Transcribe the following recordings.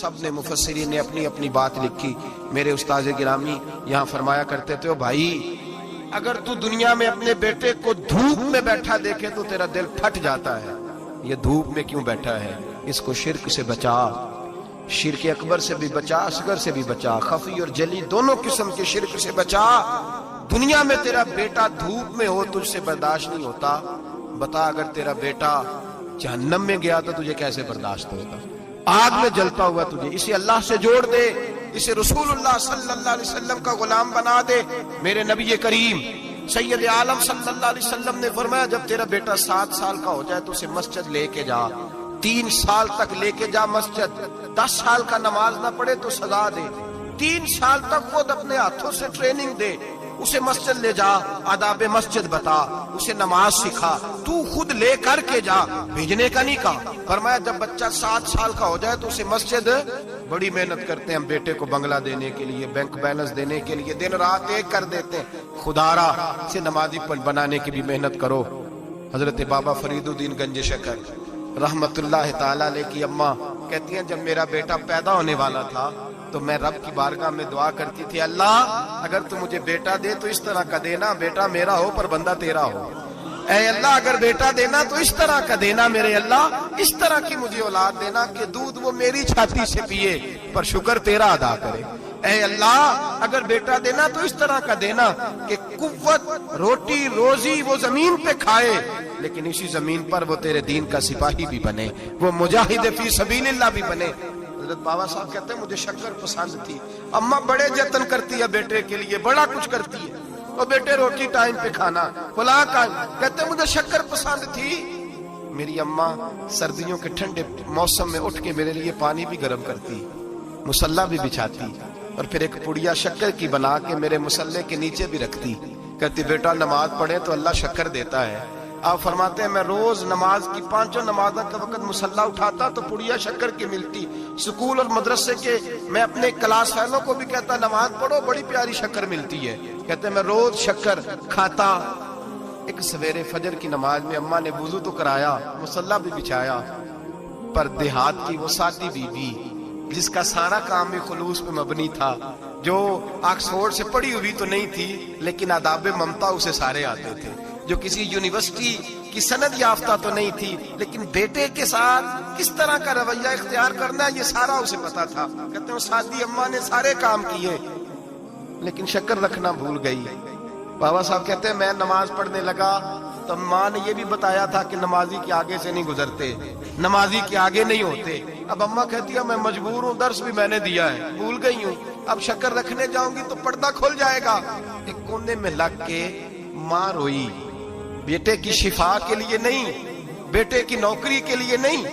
سب نے مفسرین نے اپنی اپنی بات لکھی. میرے استاذ گرامی یہاں فرمایا کرتے تھے، بھائی اگر تو دنیا میں اپنے بیٹے کو دھوپ میں بیٹھا دیکھے تو تیرا دل پھٹ جاتا ہے. یہ دھوپ میں کیوں بیٹھا ہے؟ اس کو شرک سے بچا، شرک اکبر سے بھی بچا، اصغر سے بھی بچا، خفی اور جلی دونوں قسم کے شرک سے بچا. دنیا میں تیرا بیٹا دھوپ میں ہو تجھ سے برداشت نہیں ہوتا، بتا اگر تیرا بیٹا جہنم میں گیا تو تجھے کیسے برداشت ہوگا؟ آگ میں جلتا ہوا تجھے. اسے اللہ سے جوڑ دے، اسے رسول اللہ صلی اللہ علیہ وسلم کا غلام بنا دے. میرے نبی کریم سید عالم صلی اللہ علیہ وسلم نے فرمایا جب تیرا بیٹا 7 سال کا ہو جائے تو اسے مسجد لے کے جا، 3 سال تک لے کے جا مسجد. 10 سال کا نماز نہ پڑھے تو سزا دے. 3 سال تک خود اپنے ہاتھوں سے ٹریننگ دے، اسے مسجد لے جا، آداب مسجد بتا، اسے نماز سکھا، تو خود لے کر کے جا، بھیجنے کا نہیں کہا. فرمایا جب بچہ 7 سال کا ہو جائے تو اسے مسجد، بڑی محنت کرتے ہیں ہم بیٹے کو بنگلہ دینے کے لیے، بینک بیلنس دینے کے لیے، دن رات ایک کر دیتے ہیں. خدارا اسے نمازی بنانے کی بھی محنت کرو. حضرت بابا فرید الدین گنج شکر رحمت اللہ تعالیٰ علیہ کی اماں کہتی ہیں جب میرا بیٹا پیدا ہونے والا تھا تو میں رب کی بارگاہ میں دعا کرتی تھی، اللہ اگر تو مجھے بیٹا دے تو اس طرح کا دینا بیٹا میرا ہو پر بندہ تیرا ہو. اے اللہ اگر بیٹا دینا تو اس طرح کا دینا میرے اللہ، اس طرح کی مجھے اولاد دینا کہ دودھ وہ میری چھاتی سے پیے پر شکر تیرا ادا کرے. اے اللہ اگر بیٹا دینا تو اس طرح کا دینا کہ قوت روٹی روزی وہ زمین پہ کھائے لیکن اسی زمین پر وہ تیرے دین کا سپاہی بھی بنے، وہ مجاہد فی سبیل اللہ بھی بنے. حضرت بابا صاحب کہتے ہیں مجھے شکر پسند تھی. اماں بڑے جتن کرتی ہے بیٹے کے لیے، بڑا کچھ کرتی ہے، اور بیٹے روٹی ٹائم پہ کھانا فلاں ٹائم. کہتے ہیں مجھے شکر پسند تھی. میری اماں سردیوں کے ٹھنڈے موسم میں اٹھ کے میرے لیے پانی بھی گرم کرتی، مصلی بھی بچھاتی، اور پھر ایک پڑیا شکر کی بنا کے میرے مصلی کے نیچے بھی رکھتی. کہتی بیٹا نماز پڑھے تو اللہ شکر دیتا ہے. آپ فرماتے ہیں میں روز نماز کی 5 نمازوں کے وقت مصلی اٹھاتا تو پڑیا شکر کی ملتی. سکول اور مدرسے کے میں اپنے کلاس فیلوں کو بھی کہتا نماز پڑھو بڑی پیاری شکر ملتی ہے. کہتے ہیں میں روز شکر کھاتا. ایک سویرے فجر کی نماز میں اماں نے وضو تو کرایا، مصلی بھی بچھایا، پر دیہات کی وہ سادی بی بی جس کا سارا کام بھی خلوص پہ مبنی تھا، جو آکسفورڈ سے پڑھی ہوئی تو نہیں تھی لیکن آداب ممتا اسے سارے آتے تھے، جو کسی یونیورسٹی کی سند یافتہ تو نہیں تھی لیکن بیٹے کے ساتھ کس طرح کا رویہ اختیار کرنا ہے یہ سارا اسے پتا تھا. کہتے ہیں سادی اماں نے سارے کام کیے لیکن شکر رکھنا بھول گئی. بابا صاحب کہتے ہیں میں نماز پڑھنے لگا تو ماں نے یہ بھی بتایا تھا کہ نمازی کے آگے سے نہیں گزرتے، نمازی کے آگے نہیں ہوتے. اب اماں کہتی ہے میں مجبور ہوں، درس بھی میں نے دیا ہے، بھول گئی ہوں، اب شکر رکھنے جاؤں گی تو پردہ کھل جائے گا. ایک کونے میں لگ کے ماں روئی، بیٹے کی شفا کے لیے نہیں، بیٹے کی نوکری کے لیے نہیں،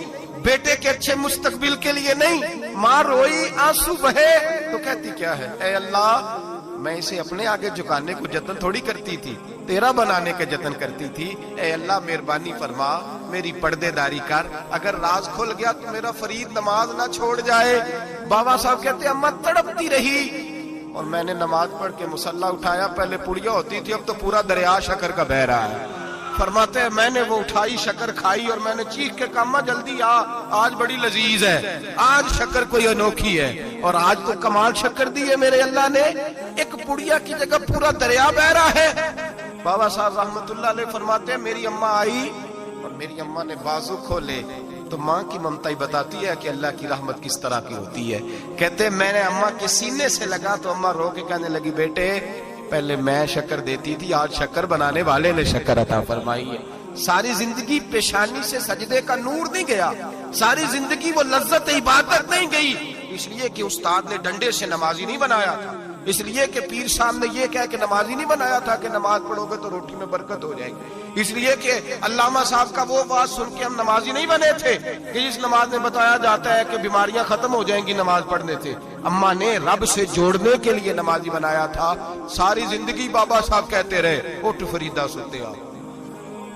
بیٹے کے اچھے مستقبل کے لیے نہیں. ماں روئی، آنسو بہے تو کہتی کیا ہے، اے اللہ میں اسے اپنے آگے جھکانے کو جتن تھوڑی کرتی تھی، تیرا بنانے کے جتن کرتی تھی. اے اللہ مہربانی فرما میری پردے داری کر، اگر راز کھل گیا تو میرا فرید نماز نہ چھوڑ جائے. بابا صاحب کہتے ہیں اماں تڑپتی رہی اور میں نے نماز پڑھ کے مصلی اٹھایا. پہلے پڑیا ہوتی تھی اب تو پورا دریا شکر کا بہ رہا ہے. فرماتے ہیں میں نے وہ اٹھائی شکر کھائی اور میں نے چیخ کے کہا اماں جلدی آ، آج بڑی لذیذ ہے، آج شکر کوئی انوکھی ہے، اور آج تو کمال شکر دی ہے میرے اللہ نے. ایک پڑیا کی جگہ پورا دریا بہ رہا ہے. بابا صاحب رحمت اللہ علیہ فرماتے ہیں میری اماں آئی اور میری اماں نے بازو کھولے تو ماں کی ممتا ہی بتاتی ہے کہ اللہ کی رحمت کس طرح کی ہوتی ہے. کہتے ہیں میں نے اماں کے سینے سے لگا تو اماں رو کے کہنے لگی بیٹے پہلے میں شکر دیتی تھی، آج شکر بنانے والے نے شکر عطا فرمائی ہے. ساری زندگی پیشانی سے سجدے کا نور نہیں گیا، ساری زندگی وہ لذت عبادت نہیں گئی، اس لیے کہ استاد نے ڈنڈے سے نمازی نہیں بنایا تھا، اس لیے کہ پیر صاحب نے یہ کہہ کہ نمازی نہیں بنایا تھا کہ نماز پڑھو گے تو روٹی میں برکت ہو جائے گی، اس لیے کہ علامہ صاحب کا وہ بات سن کے ہم نمازی نہیں بنے تھے کہ جس نماز میں بتایا جاتا ہے کہ بیماریاں ختم ہو جائیں گی نماز پڑھنے سے. اماں نے رب سے جوڑنے کے لیے نمازی بنایا تھا. ساری زندگی بابا صاحب کہتے رہے اٹھ فریدا ستے آ،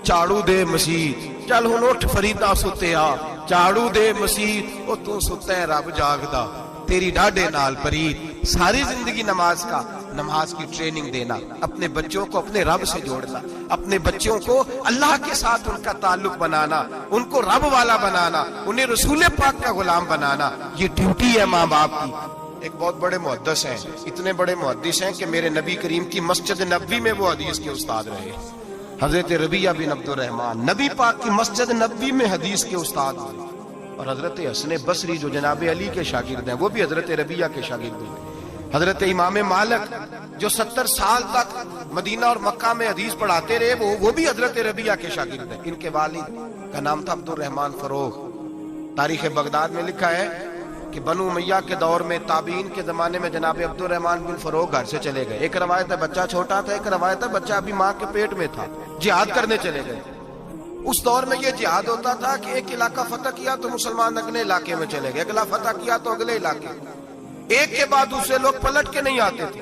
چاڑو دے مسیت، چل ہن اٹھ فریدا ستے آ، چاڑو دے مسیت، او تو ستا ہے رب جاگدا تیری ڈاڈے نال پرید. ساری زندگی نماز کا नमाज की ट्रेनिंग देना, अपने बच्चों को अपने रब से जोड़ना, अपने बच्चों को अल्लाह के साथ उनका ताल्लुक बनाना, उनको रब वाला बनाना, उन्हें रसूल पाक का गुलाम बनाना, ये ड्यूटी है माँ बाप की। एक बहुत बड़े मुहद्दिस हैं, इतने बड़े मुहद्दिस हैं कि मेरे नबी करीम की मस्जिद नबवी में वो हदीस के उस्ताद रहे। हजरत रबिया बिन अब्दुर रहमान नबी पाक की मस्जिद नबवी में हदीस के उस्ताद हुए। और हजरत हसन बसरी जो जनाब अली के शागिर्द हैं, वो भी हजरत रबिया के शागिर्द हुए। हजरत इमाम मालिक जो 70 साल तक मदीना और मक्का में हदीस पढ़ाते रहे, वो भी हजरत रबिया के शागिर्द हैं। इनके वालिद का नाम था अब्दुर रहमान फरोग। तारीख बगदाद में लिखा है कि बनु उमैया के दौर में ताबीन के जमाने में जनाब अब्दुर रहमान बिन फरोग घर से चले गए। एक रवायत है बच्चा छोटा था, एक रवायत है बच्चा अभी माँ के पेट में था, जिहाद करने चले गए। उस दौर में ये जिहाद होता था कि एक इलाका फतह किया तो मुसलमान अगले इलाके में चले गए, अगला फतह किया तो अगले इलाके, एक के बाद दूसरे लोग पलट के नहीं आते थे।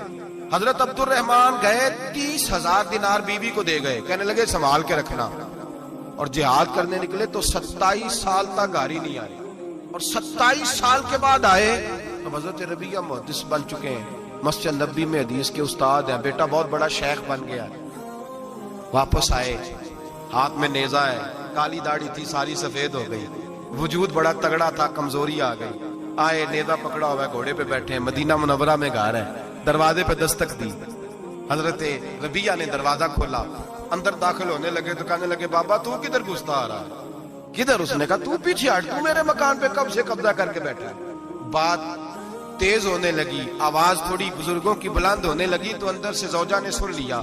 हजरत अब्दुर रहमान गए, 30,000 दिनार बीवी को दे गए, कहने लगे संभाल के रखना। और जिहाद करने निकले तो 27 साल तक गाड़ी नहीं आई, और 27 साल के बाद आए तो हजरत रबिया मुहद्दिस बन चुके हैं, मस्जिद नबी में हदीस के उस्ताद हैं, बेटा बहुत बड़ा शेख बन गया। वापस आए, हाथ में नेजा है, काली दाढ़ी थी सारी सफेद हो गई, वजूद बड़ा तगड़ा था, कमजोरी आ गई। आए, नेजा पकड़ा हुआ है, घोड़े पे बैठे हैं, मदीना मुनव्वरा में घर है, दरवाजे पे दस्तक दी। हजरत रबिया ने दरवाजा खोला, अंदर दाखिल होने लगे तो कहने लगे बाबा तू किधर घुसता आ रहा है? किधर? उसने कहा तू पीछे हट, तू मेरे मकान पे कब से कब्जा करके बैठा है। बात तेज होने लगी, आवाज थोड़ी बुजुर्गों की बुलंद होने लगी तो अंदर से जौजा ने सुन लिया।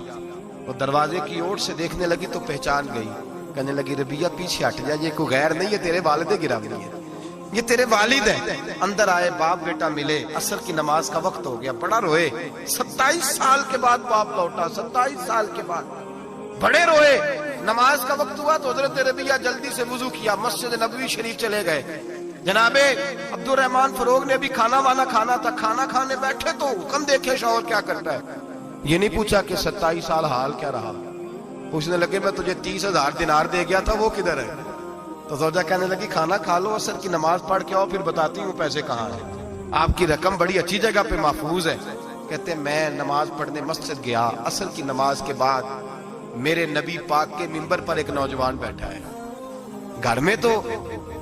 वो दरवाजे की ओर से देखने लगी तो पहचान गई, कहने लगी रबिया पीछे हट जा, ये कोई गैर नहीं है, तेरे वालिद गिरामी है, ये तेरे वालिद हैं। अंदर आए, बाप बेटा मिले, असर की नमाज का वक्त हो गया, बड़ा रोए। 27 साल के बाद बाप लौटा, 27 साल के बाद बड़े रोए। नमाज का वक्त हुआ तो हजरत रबिया जल्दी से वुजू किया, मस्जिद नबवी शरीफ चले गए। जनाबे अब्दुर रहमान फरोग ने भी खाना वाना खाना था, खाना खाने बैठे तो हुक्म देखे शौहर क्या करता है। ये नहीं पूछा कि 27 साल हाल क्या रहा, पूछने लगे मैं तुझे 30,000 दिनार दे गया था, वो किधर है? तो जोजा कहने लगी खाना खा लो, असर की नमाज पढ़ के आओ, फिर बताती हूँ पैसे कहाँ हैं, आपकी रकम बड़ी अच्छी जगह पे महफूज है। कहते मैं नमाज पढ़ने मस्जिद गया, असर की नमाज के बाद मेरे नबी पाक के मिंबर पर एक नौजवान बैठा है। घर में तो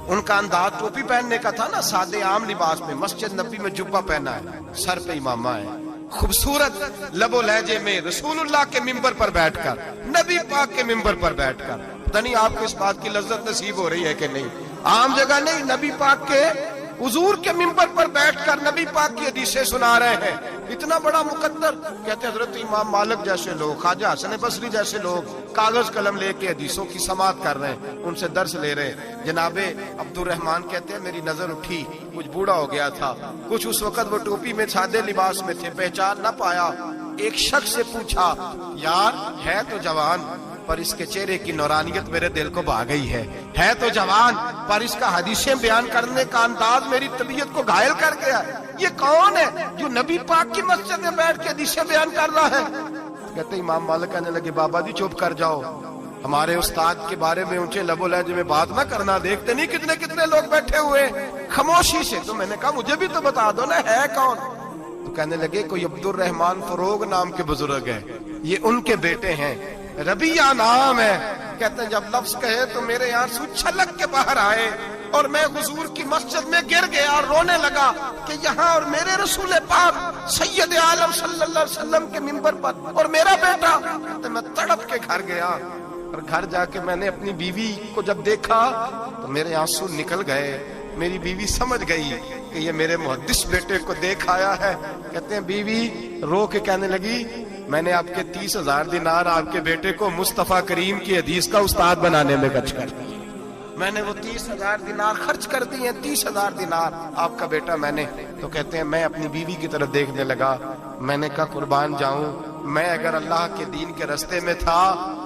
उनका अंदाज टोपी पहनने का था ना, सादे आम लिबास में, मस्जिद नबी में जुब्बा पहना है, सर पे इमामा है, खूबसूरत लबो लहजे में रसूलुल्लाह के मिंबर पर बैठकर, नबी पाक के मिंबर पर बैठकर, पता नहीं आपको इस बात की लज्जत नसीब हो रही है कि नहीं, आम जगह नहीं, नबी पाक के हुजूर के मिंबर पर बैठकर नबी पाक की हदीसें सुना रहे हैं। इतना बड़ा मुकद्दर। कहते हजरत इमाम मालिक जैसे लोग, ख्वाजा हसन बसरी जैसे लोग कागज कलम लेके हदीसों की समाअत कर रहे हैं, उनसे दर्स ले रहे हैं। जनाबे अब्दुर रहमान कहते हैं मेरी नजर उठी, कुछ बूढ़ा हो गया था, कुछ उस वक्त वो टोपी में सादे लिबास में थे, पहचान ना पाया। एक शख्स से पूछा यार है तो जवान, पर इसके चेहरे की नौरानियत मेरे दिल को भा गई है तो जवान, पर इसका हदीसें बयान करने का अंदाज मेरी तबीयत को घायल कर गया। ये कौन है जो नबी पाक की मस्जिद में बैठ के हदीसें बयान कर रहा है? कहते इमाम मालिक कहने लगे बाबा जी चुप कर जाओ, हमारे उस्ताद के बारे में ऊंचे लबो लहजे में बात ना करना, देखते नहीं कितने कितने लोग बैठे हुए खामोशी से। तो मैंने कहा मुझे भी तो बता दो ना है कौन। तो कहने लगे कोई अब्दुर रहमान फरोग नाम के बुजुर्ग है, ये उनके बेटे हैं, रबिया नाम है। कहते हैं जब लफ्ज कहे तो मेरे आंसू छलक के बाहर आए और मैं हुजूर की मस्जिद में गिर गया और रोने लगा कि यहाँ और मेरे रसूल पाक सैयद आलम सल्लल्लाहु अलैहि वसल्लम के मिंबर पर और मेरा बेटा। तो मैं तड़प के घर गया और घर जाके मैंने अपनी बीवी को जब देखा तो मेरे आंसू निकल गए। मेरी बीवी समझ गई कि ये मेरे मुहद्दिस बेटे को देख आया है। कहते हैं बीवी रो के कहने लगी मैंने आपके 30,000 दिनार आपके बेटे को मुस्तफा करीम की हदीस का उस्ताद बनाने में खर्च कर दिए। मैंने वो 30,000 दिनार खर्च कर दिए, 30,000 दिनार आपका बेटा मैंने। तो कहते हैं मैं अपनी बीवी की तरफ देखने लगा, मैंने कहा कुर्बान जाऊं, मैं अगर अल्लाह के दीन के रास्ते में था,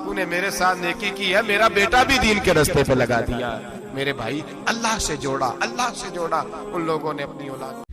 तूने मेरे साथ नेकी की है, मेरा बेटा भी दीन के रास्ते पे लगा दिया। मेरे भाई अल्लाह से जोड़ा, अल्लाह से जोड़ा उन लोगों ने अपनी औलाद।